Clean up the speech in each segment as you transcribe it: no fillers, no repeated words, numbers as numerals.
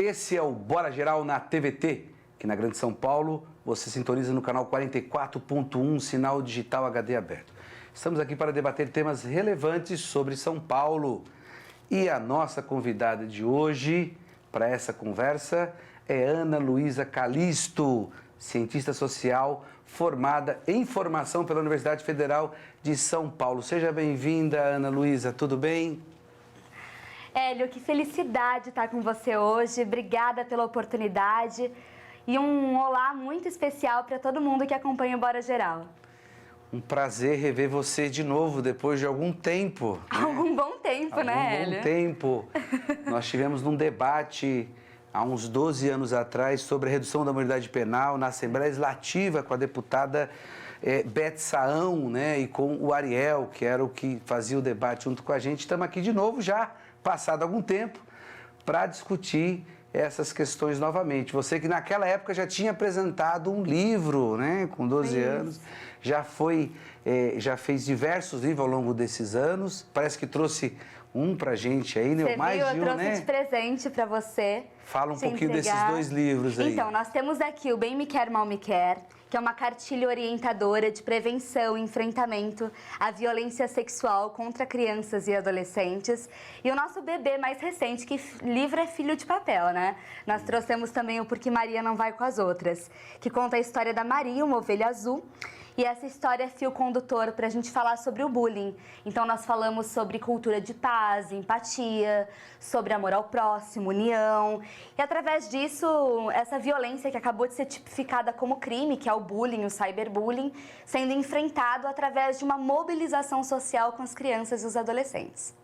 Esse é o Bora Geral na TVT, que na Grande São Paulo você sintoniza no canal 44.1, sinal digital HD aberto. Estamos aqui para debater temas relevantes sobre São Paulo. E a nossa convidada de hoje para essa conversa é Ana Luísa Calisto, cientista social formada em formação pela Universidade Federal de São Paulo. Seja bem-vinda, Ana Luísa, tudo bem? Hélio, que felicidade estar com você hoje. Obrigada pela oportunidade e um olá muito especial para todo mundo que acompanha o Bora Geral. Um prazer rever você de novo depois de algum tempo. Algum bom tempo, né, Hélio? Algum tempo. Nós tivemos um debate há uns 12 anos atrás sobre a redução da maioridade penal na Assembleia Legislativa com a deputada Beth Saão, né, e com o Ariel, que era o que fazia o debate junto com a gente. Estamos aqui de novo já, passado algum tempo, para discutir essas questões novamente. Você que naquela época já tinha apresentado um livro, né, com 12 anos, já fez diversos livros ao longo desses anos, parece que trouxe um pra gente aí, né? Mais de um, né? Eu trouxe de presente pra você. Fala um pouquinho desses dois livros aí. Então, nós temos aqui o Bem Me Quer, Mal Me Quer, que é uma cartilha orientadora de prevenção e enfrentamento à violência sexual contra crianças e adolescentes. E o nosso bebê mais recente, que livro é Filho de Papel, né? Nós trouxemos também o Porque Maria Não Vai com as Outras, que conta a história da Maria, uma ovelha azul. E essa história é fio condutor para a gente falar sobre o bullying. Então, nós falamos sobre cultura de paz, empatia, sobre amor ao próximo, união. E, através disso, essa violência que acabou de ser tipificada como crime, que é o bullying, o cyberbullying, sendo enfrentado através de uma mobilização social com as crianças e os adolescentes.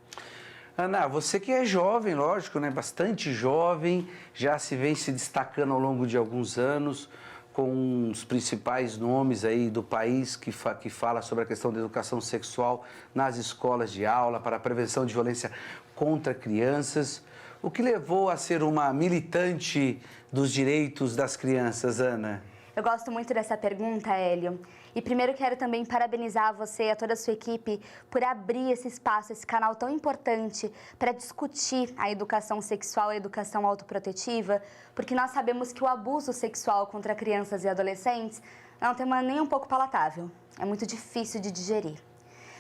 Ana, você que é jovem, lógico, né? Bastante jovem, já vem se destacando ao longo de alguns anos, com os principais nomes aí do país que fala sobre a questão da educação sexual nas escolas de aula para a prevenção de violência contra crianças. O que levou a ser uma militante dos direitos das crianças, Ana? Eu gosto muito dessa pergunta, Hélio. E primeiro quero também parabenizar você e a toda a sua equipe por abrir esse espaço, esse canal tão importante para discutir a educação sexual e a educação autoprotetiva, porque nós sabemos que o abuso sexual contra crianças e adolescentes é um tema nem um pouco palatável, é muito difícil de digerir.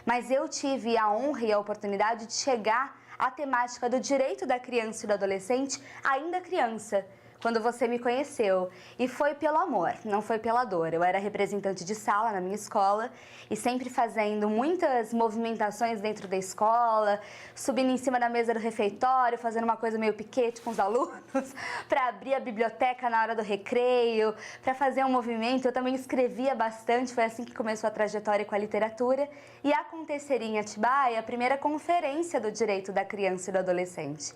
Mas eu tive a honra e a oportunidade de chegar à temática do direito da criança e do adolescente ainda criança, quando você me conheceu. E foi pelo amor, não foi pela dor. Eu era representante de sala na minha escola e sempre fazendo muitas movimentações dentro da escola, subindo em cima da mesa do refeitório, fazendo uma coisa meio piquete com os alunos, para abrir a biblioteca na hora do recreio, para fazer um movimento. Eu também escrevia bastante, foi assim que começou a trajetória com a literatura. E aconteceria em Atibaia a primeira conferência do direito da criança e do adolescente.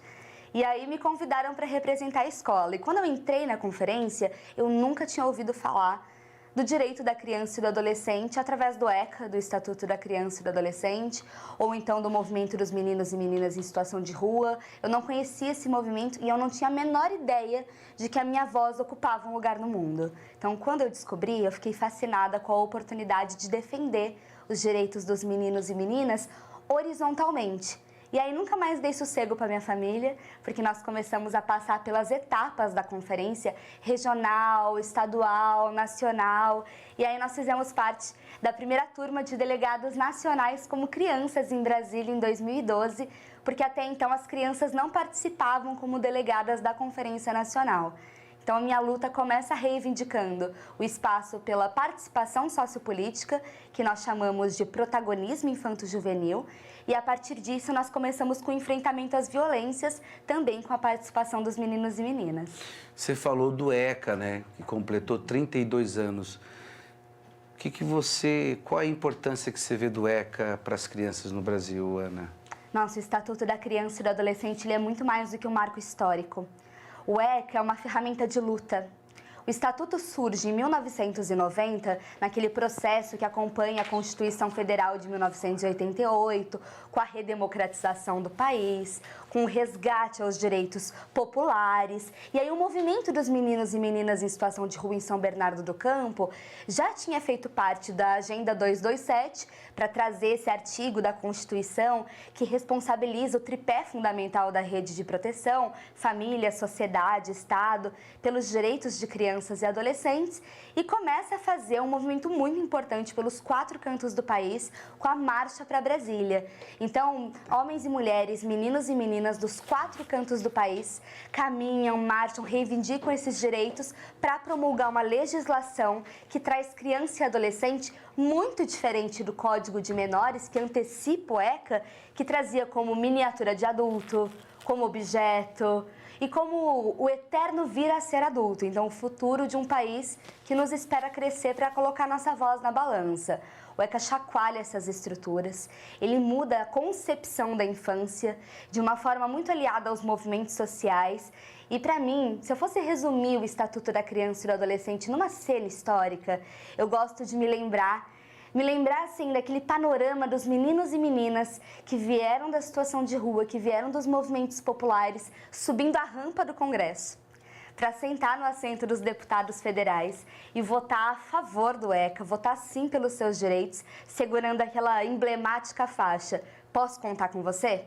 E aí me convidaram para representar a escola. E quando eu entrei na conferência, eu nunca tinha ouvido falar do direito da criança e do adolescente através do ECA, do Estatuto da Criança e do Adolescente, ou então do movimento dos meninos e meninas em situação de rua. Eu não conhecia esse movimento e eu não tinha a menor ideia de que a minha voz ocupava um lugar no mundo. Então, quando eu descobri, eu fiquei fascinada com a oportunidade de defender os direitos dos meninos e meninas horizontalmente. E aí nunca mais dei sossego para minha família, porque nós começamos a passar pelas etapas da conferência, regional, estadual, nacional. E aí nós fizemos parte da primeira turma de delegados nacionais como crianças em Brasília em 2012, porque até então as crianças não participavam como delegadas da Conferência Nacional. Então, a minha luta começa reivindicando o espaço pela participação sociopolítica, que nós chamamos de protagonismo infanto-juvenil, e a partir disso nós começamos com o enfrentamento às violências, também com a participação dos meninos e meninas. Você falou do ECA, né, que completou 32 anos. Qual a importância que você vê do ECA para as crianças no Brasil, Ana? Nossa, o Estatuto da Criança e do Adolescente ele é muito mais do que um marco histórico. O ECA é uma ferramenta de luta. O Estatuto surge em 1990, naquele processo que acompanha a Constituição Federal de 1988, com a redemocratização do país, com com o resgate aos direitos populares. E aí o movimento dos meninos e meninas em situação de rua em São Bernardo do Campo já tinha feito parte da Agenda 227 para trazer esse artigo da Constituição que responsabiliza o tripé fundamental da rede de proteção, família, sociedade, Estado, pelos direitos de crianças e adolescentes, e começa a fazer um movimento muito importante pelos 4 cantos do país com a Marcha para Brasília. Então, homens e mulheres, meninos e meninas dos 4 cantos do país caminham, marcham, reivindicam esses direitos para promulgar uma legislação que traz criança e adolescente muito diferente do Código de Menores, que antecipa o ECA, que trazia como miniatura de adulto, como objeto e como o eterno vir a ser adulto. Então, o futuro de um país que nos espera crescer para colocar nossa voz na balança. O ECA chacoalha essas estruturas, ele muda a concepção da infância de uma forma muito aliada aos movimentos sociais. E para mim, se eu fosse resumir o Estatuto da Criança e do Adolescente numa cena histórica, eu gosto de me lembrar assim daquele panorama dos meninos e meninas que vieram da situação de rua, que vieram dos movimentos populares, subindo a rampa do Congresso, para sentar no assento dos deputados federais e votar a favor do ECA, votar sim pelos seus direitos, segurando aquela emblemática faixa: posso contar com você?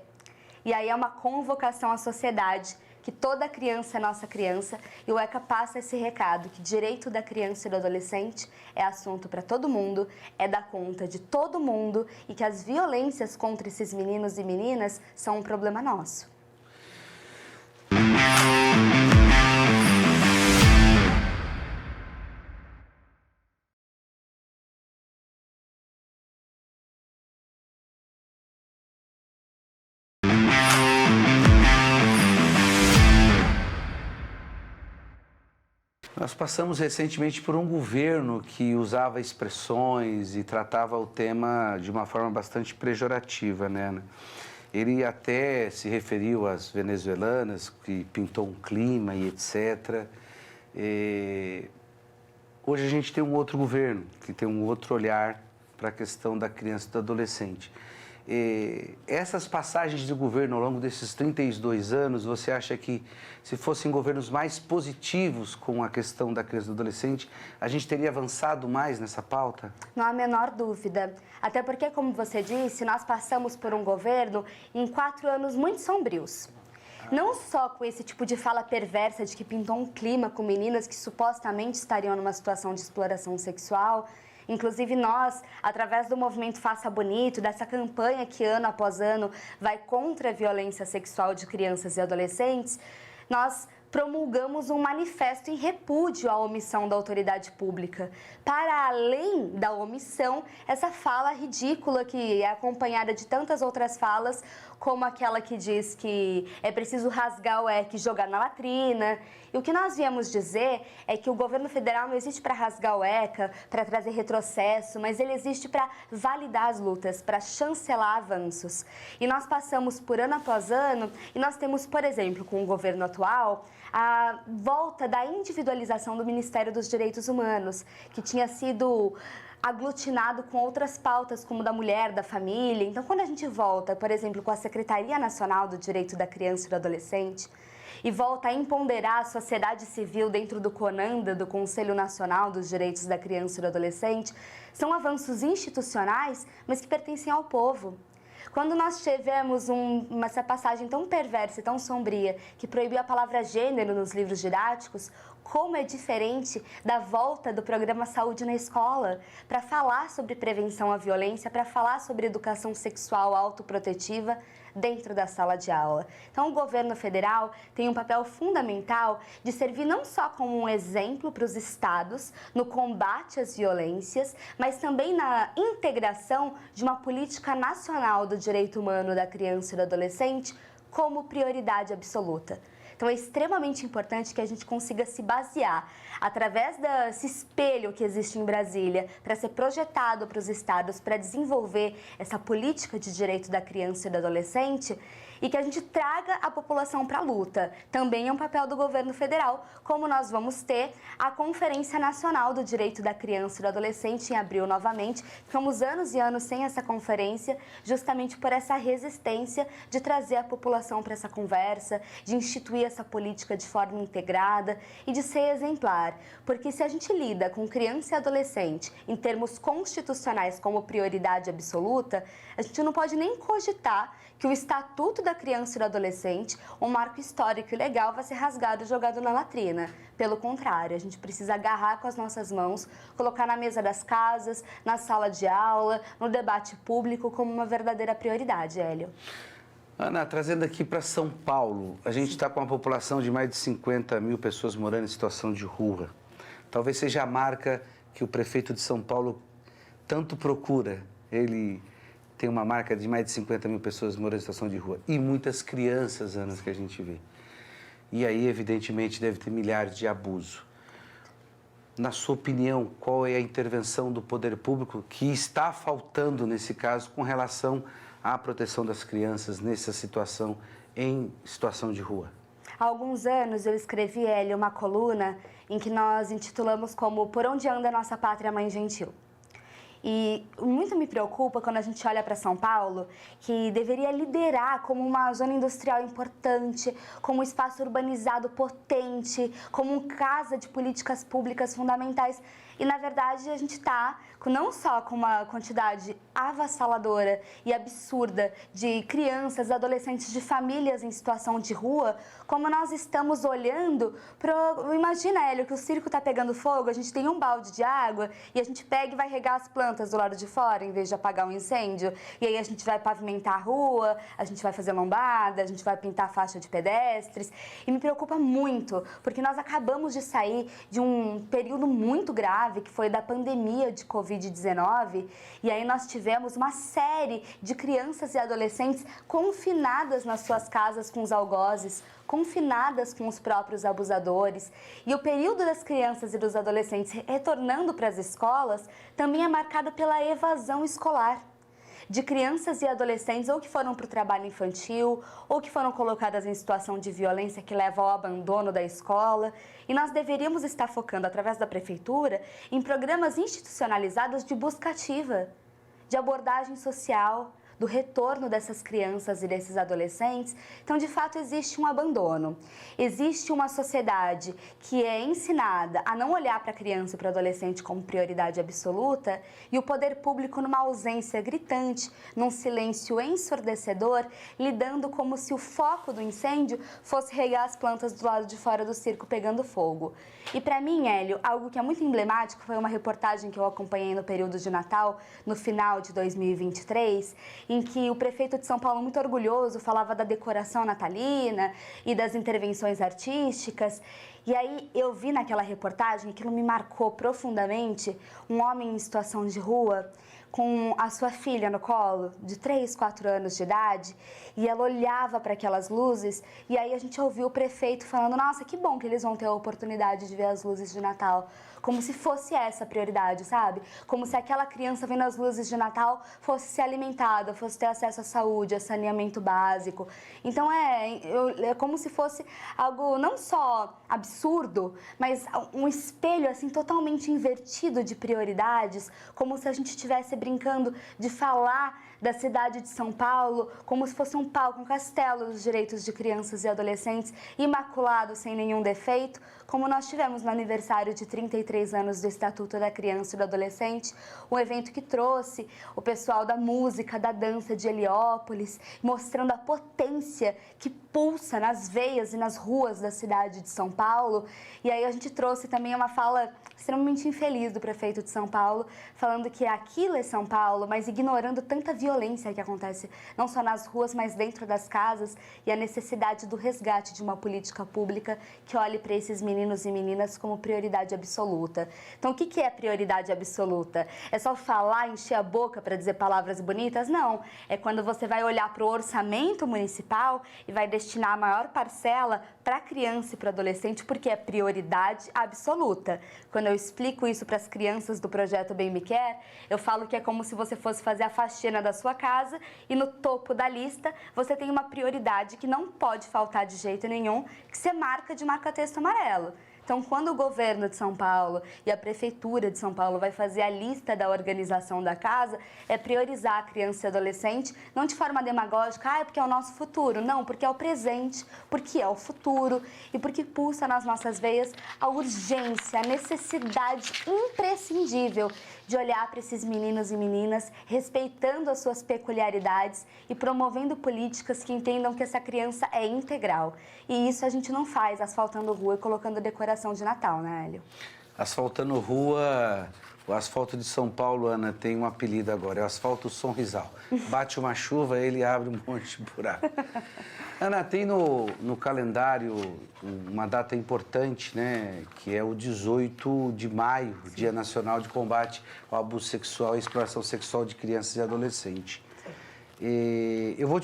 E aí é uma convocação à sociedade que toda criança é nossa criança, e o ECA passa esse recado que direito da criança e do adolescente é assunto para todo mundo, é da conta de todo mundo, e que as violências contra esses meninos e meninas são um problema nosso. Nós passamos recentemente por um governo que usava expressões e tratava o tema de uma forma bastante pejorativa, né? Ele até se referiu às venezuelanas, que pintou um clima e etc. Hoje a gente tem um outro governo, que tem um outro olhar para a questão da criança e do adolescente. Essas passagens de governo ao longo desses 32 anos, você acha que se fossem governos mais positivos com a questão da criança e do adolescente, a gente teria avançado mais nessa pauta? Não há a menor dúvida. Até porque, como você disse, nós passamos por um governo em 4 anos muito sombrios. Não só com esse tipo de fala perversa de que pintou um clima com meninas que supostamente estariam numa situação de exploração sexual. Inclusive nós, através do movimento Faça Bonito, dessa campanha que ano após ano vai contra a violência sexual de crianças e adolescentes, nós promulgamos um manifesto em repúdio à omissão da autoridade pública. Para além da omissão, essa fala ridícula que é acompanhada de tantas outras falas, como aquela que diz que é preciso rasgar o ECA e jogar na latrina. E o que nós viemos dizer é que o governo federal não existe para rasgar o ECA, para trazer retrocesso, mas ele existe para validar as lutas, para chancelar avanços. E nós passamos por ano após ano, e nós temos, por exemplo, com o governo atual, a volta da individualização do Ministério dos Direitos Humanos, que tinha sido aglutinado com outras pautas, como da mulher, da família. Então, quando a gente volta, por exemplo, com a Secretaria Nacional do Direito da Criança e do Adolescente, e volta a empoderar a sociedade civil dentro do CONANDA, do Conselho Nacional dos Direitos da Criança e do Adolescente, são avanços institucionais, mas que pertencem ao povo. Quando nós tivemos essa passagem tão perversa e tão sombria que proibiu a palavra gênero nos livros didáticos, como é diferente da volta do programa Saúde na Escola para falar sobre prevenção à violência, para falar sobre educação sexual autoprotetiva dentro da sala de aula. Então, o governo federal tem um papel fundamental de servir não só como um exemplo para os estados no combate às violências, mas também na integração de uma política nacional do direito humano da criança e do adolescente como prioridade absoluta. Então, é extremamente importante que a gente consiga se basear através desse espelho que existe em Brasília para ser projetado para os estados, para desenvolver essa política de direito da criança e do adolescente e que a gente traga a população para a luta. Também é um papel do governo federal, como nós vamos ter a Conferência Nacional do Direito da Criança e do Adolescente em abril novamente. Ficamos anos e anos sem essa conferência, justamente por essa resistência de trazer a população para essa conversa, de instituir essa política de forma integrada e de ser exemplar. Porque se a gente lida com criança e adolescente em termos constitucionais como prioridade absoluta, a gente não pode nem cogitar que o Estatuto da Criança e do Adolescente, um marco histórico e legal, vai ser rasgado e jogado na latrina. Pelo contrário, a gente precisa agarrar com as nossas mãos, colocar na mesa das casas, na sala de aula, no debate público como uma verdadeira prioridade, Hélio. Ana, trazendo aqui para São Paulo, a gente está com uma população de mais de 50 mil pessoas morando em situação de rua. Talvez seja a marca que o prefeito de São Paulo tanto procura. Ele tem uma marca de mais de 50 mil pessoas morando em situação de rua. E muitas crianças, Ana, que a gente vê. E aí, evidentemente, deve ter milhares de abusos. Na sua opinião, qual é a intervenção do poder público que está faltando, nesse caso, com relação à proteção das crianças nessa situação, em situação de rua? Há alguns anos eu escrevi, Hélio, uma coluna em que nós intitulamos como Por Onde Anda Nossa Pátria Mãe Gentil. E muito me preocupa quando a gente olha para São Paulo, que deveria liderar como uma zona industrial importante, como um espaço urbanizado potente, como uma casa de políticas públicas fundamentais. E, na verdade, a gente está não só com uma quantidade avassaladora e absurda de crianças, adolescentes, de famílias em situação de rua, como nós estamos olhando para... Imagina, Hélio, que o circo está pegando fogo, a gente tem um balde de água e a gente pega e vai regar as plantas do lado de fora, em vez de apagar um incêndio. E aí a gente vai pavimentar a rua, a gente vai fazer lombada, a gente vai pintar a faixa de pedestres. E me preocupa muito, porque nós acabamos de sair de um período muito grave, que foi da pandemia de Covid-19, e aí nós tivemos uma série de crianças e adolescentes confinadas nas suas casas com os algozes, confinadas com os próprios abusadores. E o período das crianças e dos adolescentes retornando para as escolas também é marcado pela evasão escolar. De crianças e adolescentes ou que foram para o trabalho infantil ou que foram colocadas em situação de violência que leva ao abandono da escola. E nós deveríamos estar focando, através da prefeitura, em programas institucionalizados de busca ativa, de abordagem social, do retorno dessas crianças e desses adolescentes. Então, de fato, existe um abandono. Existe uma sociedade que é ensinada a não olhar para a criança e para o adolescente como prioridade absoluta e o poder público numa ausência gritante, num silêncio ensurdecedor, lidando como se o foco do incêndio fosse regar as plantas do lado de fora do circo pegando fogo. E para mim, Hélio, algo que é muito emblemático foi uma reportagem que eu acompanhei no período de Natal, no final de 2023, em que o prefeito de São Paulo, muito orgulhoso, falava da decoração natalina e das intervenções artísticas. E aí eu vi naquela reportagem, aquilo me marcou profundamente, um homem em situação de rua com a sua filha no colo, de 3, 4 anos de idade, e ela olhava para aquelas luzes, e aí a gente ouviu o prefeito falando: nossa, que bom que eles vão ter a oportunidade de ver as luzes de Natal. Como se fosse essa a prioridade, sabe? Como se aquela criança vendo as luzes de Natal fosse ser alimentada, fosse ter acesso à saúde, a saneamento básico. Então é como se fosse algo não só absurdo, mas um espelho assim totalmente invertido de prioridades, como se a gente estivesse brincando de falar da cidade de São Paulo como se fosse um palco, um castelo dos direitos de crianças e adolescentes, imaculado, sem nenhum defeito, como nós tivemos no aniversário de 33 anos do Estatuto da Criança e do Adolescente, um evento que trouxe o pessoal da música, da dança de Heliópolis, mostrando a potência que pulsa nas veias e nas ruas da cidade de São Paulo. E aí a gente trouxe também uma fala extremamente infeliz do prefeito de São Paulo, falando que aquilo é São Paulo, mas ignorando tanta violência que acontece não só nas ruas, mas dentro das casas, e a necessidade do resgate de uma política pública que olhe para esses meninos e meninas como prioridade absoluta. Então, o que é prioridade absoluta? É só falar, encher a boca para dizer palavras bonitas? Não. É quando você vai olhar para o orçamento municipal e vai destinar a maior parcela para a criança e para o adolescente, porque é prioridade absoluta. Quando eu explico isso para as crianças do projeto Bem Me Quer, eu falo que é como se você fosse fazer a faxina da sua casa e no topo da lista você tem uma prioridade que não pode faltar de jeito nenhum, que você marca de marca-texto amarelo. Então, quando o governo de São Paulo e a prefeitura de São Paulo vai fazer a lista da organização da casa, é priorizar a criança e adolescente, não de forma demagógica, é porque é o nosso futuro. Não, porque é o presente, porque é o futuro e porque pulsa nas nossas veias a urgência, a necessidade imprescindível de olhar para esses meninos e meninas, respeitando as suas peculiaridades e promovendo políticas que entendam que essa criança é integral. E isso a gente não faz asfaltando rua e colocando decoração de Natal, né, Hélio? Asfaltando rua, o asfalto de São Paulo, Ana, tem um apelido agora, é o asfalto Sonrisal. Bate uma chuva, ele abre um monte de buraco. Ana, tem no calendário uma data importante, né, que é o 18 de maio, Sim. Dia Nacional de Combate ao Abuso Sexual e Exploração Sexual de Crianças e Adolescentes. Eu vou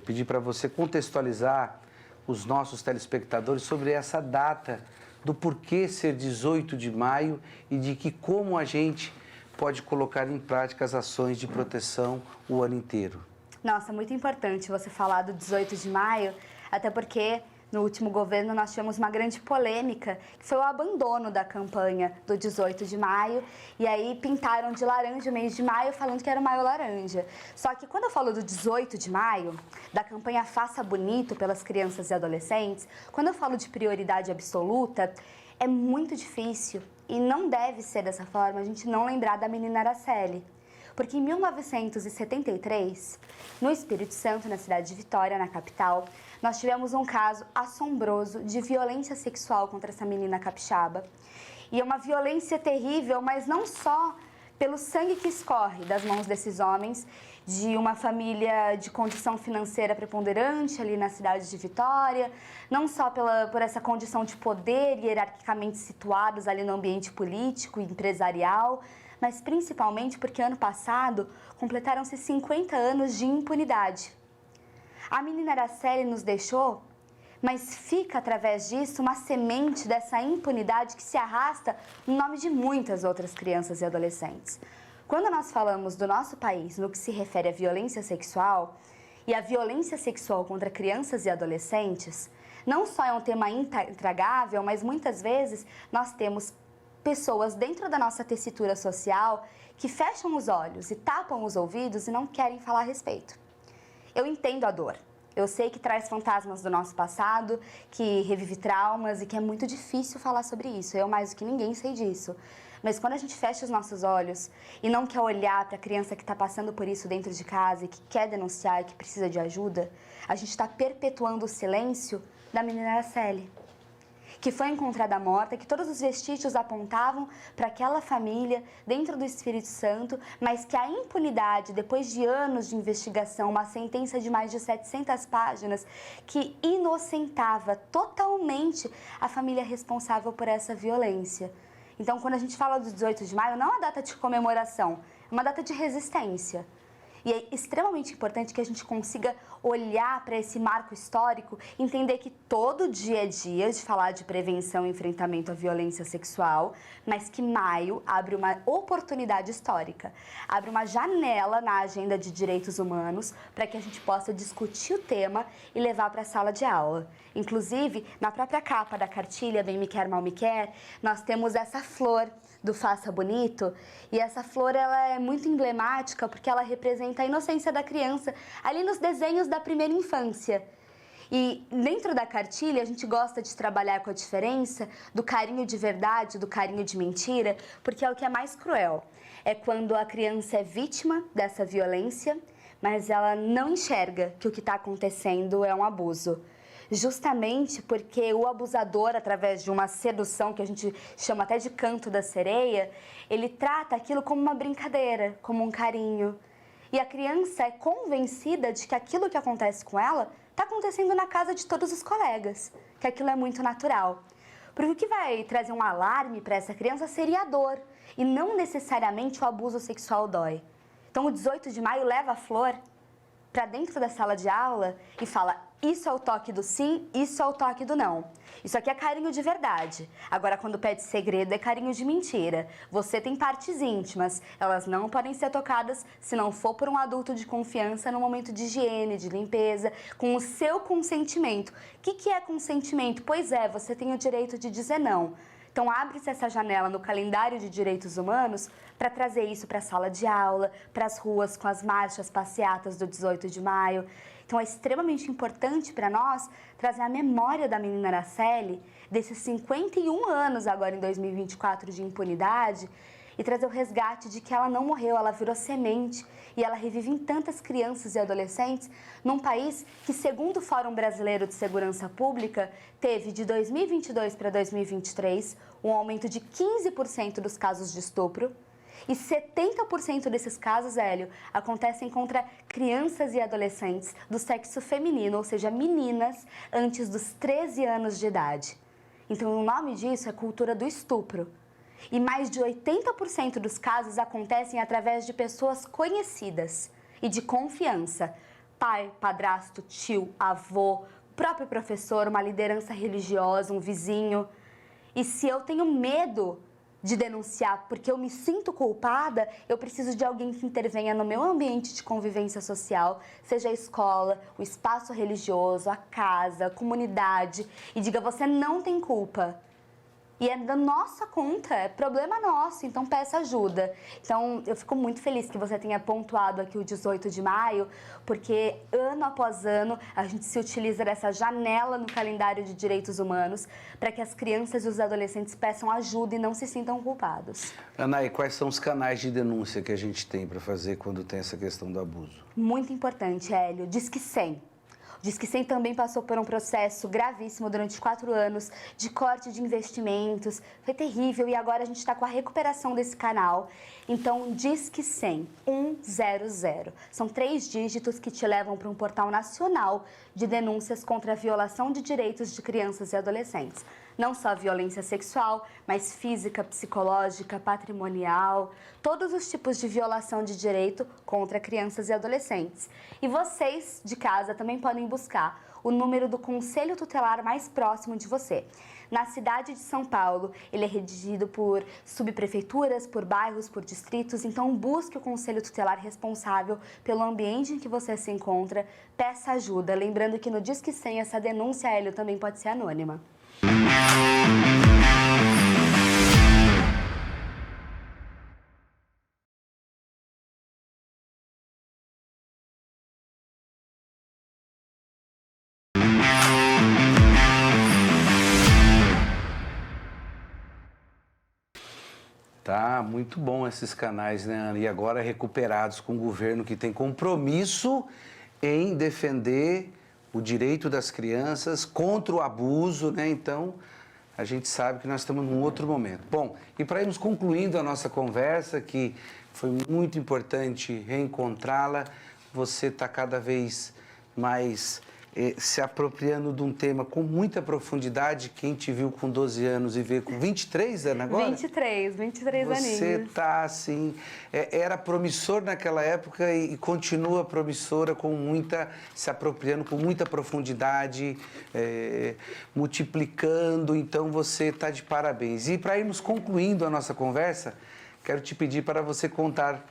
pedir para você contextualizar os nossos telespectadores sobre essa data, do porquê ser 18 de maio e de que como a gente pode colocar em prática as ações de proteção o ano inteiro. Nossa, muito importante você falar do 18 de maio, até porque no último governo nós tivemos uma grande polêmica, que foi o abandono da campanha do 18 de maio, e aí pintaram de laranja o mês de maio, falando que era o Maio Laranja. Só que quando eu falo do 18 de maio, da campanha Faça Bonito pelas crianças e adolescentes, quando eu falo de prioridade absoluta, é muito difícil, e não deve ser dessa forma, a gente não lembrar da menina Araceli. Porque em 1973, no Espírito Santo, na cidade de Vitória, na capital, nós tivemos um caso assombroso de violência sexual contra essa menina capixaba. E é uma violência terrível, mas não só pelo sangue que escorre das mãos desses homens, de uma família de condição financeira preponderante ali na cidade de Vitória, não só por essa condição de poder hierarquicamente situados ali no ambiente político e empresarial, mas principalmente porque ano passado completaram-se 50 anos de impunidade. A menina Araceli nos deixou, mas fica através disso uma semente dessa impunidade que se arrasta no nome de muitas outras crianças e adolescentes. Quando nós falamos do nosso país no que se refere à violência sexual, e a violência sexual contra crianças e adolescentes, não só é um tema intragável, mas muitas vezes nós temos pessoas dentro da nossa tessitura social que fecham os olhos e tapam os ouvidos e não querem falar a respeito. Eu entendo a dor. Eu sei que traz fantasmas do nosso passado, que revive traumas e que é muito difícil falar sobre isso. Eu, mais do que ninguém, sei disso. Mas quando a gente fecha os nossos olhos e não quer olhar para a criança que está passando por isso dentro de casa e que quer denunciar e que precisa de ajuda, a gente está perpetuando o silêncio da menina Araceli, que foi encontrada morta, que todos os vestígios apontavam para aquela família dentro do Espírito Santo, mas que a impunidade, depois de anos de investigação, uma sentença de mais de 700 páginas, que inocentava totalmente a família responsável por essa violência. Então, quando a gente fala do 18 de maio, não é uma data de comemoração, é uma data de resistência. E é extremamente importante que a gente consiga olhar para esse marco histórico, entender que todo dia é dia de falar de prevenção e enfrentamento à violência sexual, mas que maio abre uma oportunidade histórica, abre uma janela na agenda de direitos humanos para que a gente possa discutir o tema e levar para a sala de aula. Inclusive, na própria capa da cartilha Bem Me Quer, Mal Me Quer, nós temos essa flor do Faça Bonito, e essa flor ela é muito emblemática porque ela representa a inocência da criança ali nos desenhos da primeira infância. E dentro da cartilha a gente gosta de trabalhar com a diferença do carinho de verdade, do carinho de mentira, porque é o que é mais cruel. É quando a criança é vítima dessa violência, mas ela não enxerga que o que está acontecendo é um abuso. Justamente porque o abusador, através de uma sedução que a gente chama até de canto da sereia, ele trata aquilo como uma brincadeira, como um carinho. E a criança é convencida de que aquilo que acontece com ela está acontecendo na casa de todos os colegas, que aquilo é muito natural. Porque o que vai trazer um alarme para essa criança seria a dor, e não necessariamente o abuso sexual dói. Então o 18 de maio leva a flor para dentro da sala de aula e fala: isso é o toque do sim, isso é o toque do não. Isso aqui é carinho de verdade. Agora, quando pede segredo, é carinho de mentira. Você tem partes íntimas, elas não podem ser tocadas se não for por um adulto de confiança no momento de higiene, de limpeza, com o seu consentimento. O que é consentimento? Pois é, você tem o direito de dizer não. Então, abre-se essa janela no calendário de direitos humanos para trazer isso para a sala de aula, para as ruas com as marchas, passeatas do 18 de maio. Então, é extremamente importante para nós trazer a memória da menina Araceli, desses 51 anos agora em 2024 de impunidade, e trazer o resgate de que ela não morreu, ela virou semente e ela revive em tantas crianças e adolescentes num país que, segundo o Fórum Brasileiro de Segurança Pública, teve de 2022 para 2023 um aumento de 15% dos casos de estupro. E 70% desses casos, Hélio, acontecem contra crianças e adolescentes do sexo feminino, ou seja, meninas antes dos 13 anos de idade. Então, o nome disso é cultura do estupro. E mais de 80% dos casos acontecem através de pessoas conhecidas e de confiança. Pai, padrasto, tio, avô, próprio professor, uma liderança religiosa, um vizinho. E se eu tenho medo de denunciar porque eu me sinto culpada, eu preciso de alguém que intervenha no meu ambiente de convivência social, seja a escola, o espaço religioso, a casa, a comunidade, e diga: você não tem culpa. E é da nossa conta, é problema nosso, então peça ajuda. Então, eu fico muito feliz que você tenha pontuado aqui o 18 de maio, porque ano após ano a gente se utiliza dessa janela no calendário de direitos humanos para que as crianças e os adolescentes peçam ajuda e não se sintam culpados. Ana, e quais são os canais de denúncia que a gente tem para fazer quando tem essa questão do abuso? Muito importante, Hélio. Disque 100. Disque 100 também passou por um processo gravíssimo durante 4 anos de corte de investimentos. Foi terrível e agora a gente está com a recuperação desse canal. Então, Disque 100, 100. São 3 dígitos que te levam para um portal nacional de denúncias contra a violação de direitos de crianças e adolescentes. Não só violência sexual, mas física, psicológica, patrimonial, todos os tipos de violação de direito contra crianças e adolescentes. E vocês, de casa, também podem buscar o número do conselho tutelar mais próximo de você. Na cidade de São Paulo, ele é redigido por subprefeituras, por bairros, por distritos, então busque o conselho tutelar responsável pelo ambiente em que você se encontra, peça ajuda. Lembrando que no Disque 100 essa denúncia, Hélio, também pode ser anônima. Tá, muito bom esses canais, né, Ana? E agora recuperados com o governo que tem compromisso em defender o direito das crianças contra o abuso, né? Então, a gente sabe que nós estamos num outro momento. Bom, e para irmos concluindo a nossa conversa, que foi muito importante reencontrá-la, você está cada vez mais se apropriando de um tema com muita profundidade. Quem te viu com 12 anos e vê com 23 anos agora? 23 aninhos. Você está assim, era promissor naquela época e continua promissora, se apropriando com muita profundidade, multiplicando, então você está de parabéns. E para irmos concluindo a nossa conversa, quero te pedir para você contar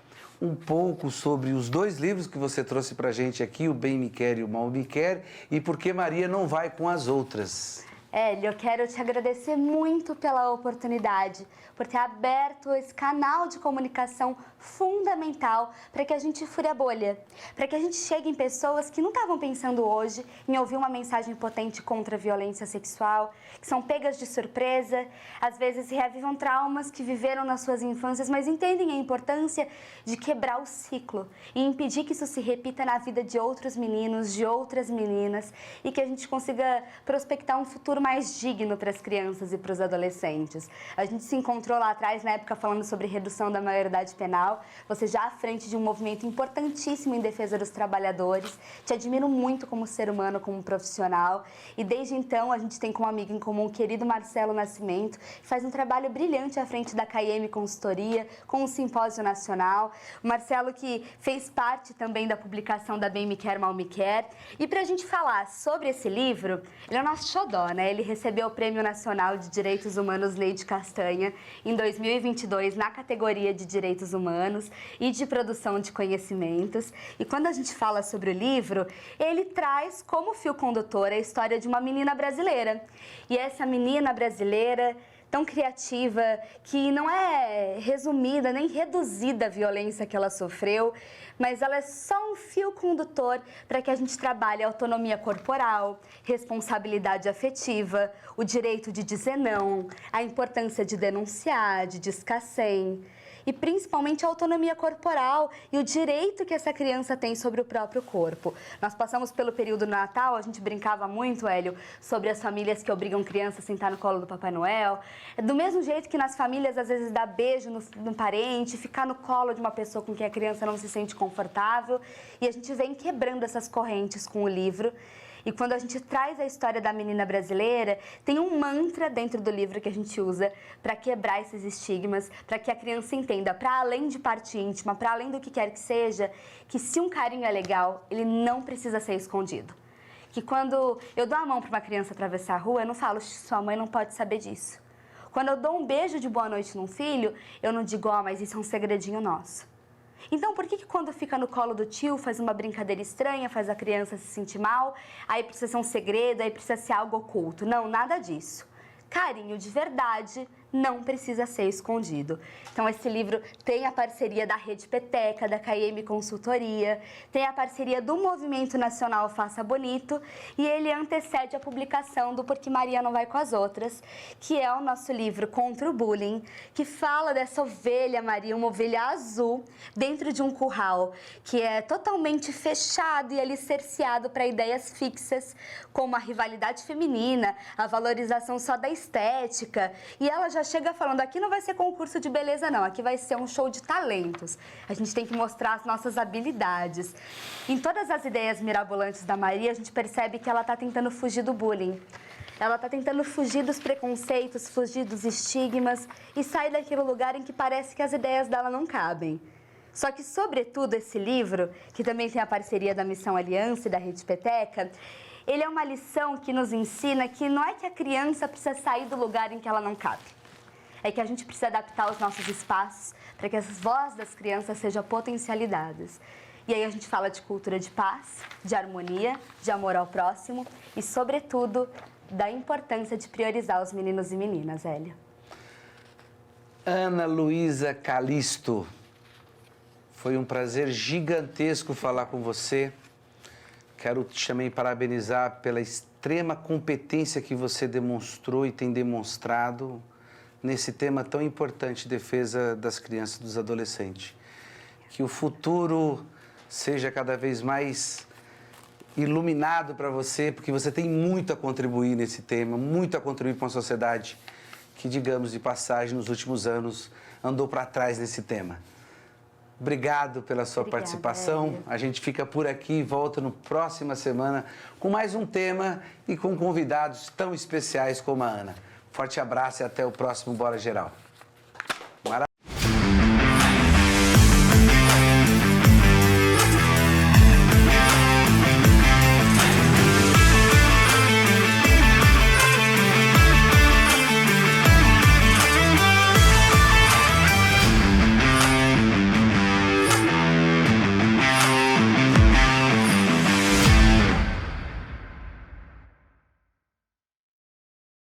um pouco sobre os 2 livros que você trouxe para a gente aqui, O Bem Me Quer e O Mal Me Quer, e por que Maria não vai com as outras. Hélio, eu quero te agradecer muito pela oportunidade, por ter aberto esse canal de comunicação fundamental para que a gente fure a bolha, para que a gente chegue em pessoas que não estavam pensando hoje em ouvir uma mensagem potente contra a violência sexual, que são pegas de surpresa, às vezes reavivam traumas que viveram nas suas infâncias, mas entendem a importância de quebrar o ciclo e impedir que isso se repita na vida de outros meninos, de outras meninas, e que a gente consiga prospectar um futuro futuro mais digno para as crianças e para os adolescentes. A gente se encontrou lá atrás, na época, falando sobre redução da maioridade penal. Você já à frente de um movimento importantíssimo em defesa dos trabalhadores. Te admiro muito como ser humano, como profissional. E desde então, a gente tem como amigo em comum o querido Marcelo Nascimento, que faz um trabalho brilhante à frente da KM Consultoria, com o Simpósio Nacional. O Marcelo que fez parte também da publicação da Bem Me Quer, Mal Me Quer. E para a gente falar sobre esse livro, ele é o nosso xodó, né? Ele recebeu o Prêmio Nacional de Direitos Humanos Neide Castanha em 2022 na categoria de Direitos Humanos e de Produção de Conhecimentos. E quando a gente fala sobre o livro, ele traz como fio condutor a história de uma menina brasileira. E essa menina brasileira tão criativa, que não é resumida nem reduzida a violência que ela sofreu, mas ela é só um fio condutor para que a gente trabalhe a autonomia corporal, responsabilidade afetiva, o direito de dizer não, a importância de denunciar, de descassem, e principalmente a autonomia corporal e o direito que essa criança tem sobre o próprio corpo. Nós passamos pelo período do Natal, a gente brincava muito, Hélio, sobre as famílias que obrigam criança a sentar no colo do Papai Noel. Do mesmo jeito que nas famílias, às vezes, dá beijo no parente, ficar no colo de uma pessoa com quem a criança não se sente confortável. E a gente vem quebrando essas correntes com o livro. E quando a gente traz a história da menina brasileira, tem um mantra dentro do livro que a gente usa para quebrar esses estigmas, para que a criança entenda, para além de parte íntima, para além do que quer que seja, que se um carinho é legal, ele não precisa ser escondido. Que quando eu dou a mão para uma criança atravessar a rua, eu não falo, sua mãe não pode saber disso. Quando eu dou um beijo de boa noite num filho, eu não digo, mas isso é um segredinho nosso. Então, por que quando fica no colo do tio, faz uma brincadeira estranha, faz a criança se sentir mal, aí precisa ser um segredo, aí precisa ser algo oculto? Não, nada disso. Carinho de verdade não precisa ser escondido. Então, esse livro tem a parceria da Rede Peteca, da KM Consultoria, tem a parceria do Movimento Nacional Faça Bonito e ele antecede a publicação do Porque Maria Não Vai com as Outras, que é o nosso livro contra o bullying, que fala dessa ovelha Maria, uma ovelha azul, dentro de um curral que é totalmente fechado e alicerciado para ideias fixas, como a rivalidade feminina, a valorização só da estética, e ela já chega falando, aqui não vai ser concurso de beleza não, aqui vai ser um show de talentos. A gente tem que mostrar as nossas habilidades. Em todas as ideias mirabolantes da Maria, a gente percebe que ela está tentando fugir do bullying. Ela está tentando fugir dos preconceitos, fugir dos estigmas e sair daquele lugar em que parece que as ideias dela não cabem. Só que, sobretudo, esse livro, que também tem a parceria da Missão Aliança e da Rede Peteca, ele é uma lição que nos ensina que não é que a criança precisa sair do lugar em que ela não cabe. É que a gente precisa adaptar os nossos espaços para que as vozes das crianças sejam potencializadas. E aí a gente fala de cultura de paz, de harmonia, de amor ao próximo e, sobretudo, da importância de priorizar os meninos e meninas, Hélio. Ana Luísa Calisto, foi um prazer gigantesco falar com você. Quero também parabenizar pela extrema competência que você demonstrou e tem demonstrado nesse tema tão importante, defesa das crianças e dos adolescentes. Que o futuro seja cada vez mais iluminado para você, porque você tem muito a contribuir nesse tema, muito a contribuir para uma sociedade que, digamos de passagem, nos últimos anos andou para trás nesse tema. Obrigado pela sua participação. Hélio. A gente fica por aqui e volta na próxima semana com mais um tema e com convidados tão especiais como a Ana. Forte abraço e até o próximo Bora Geral.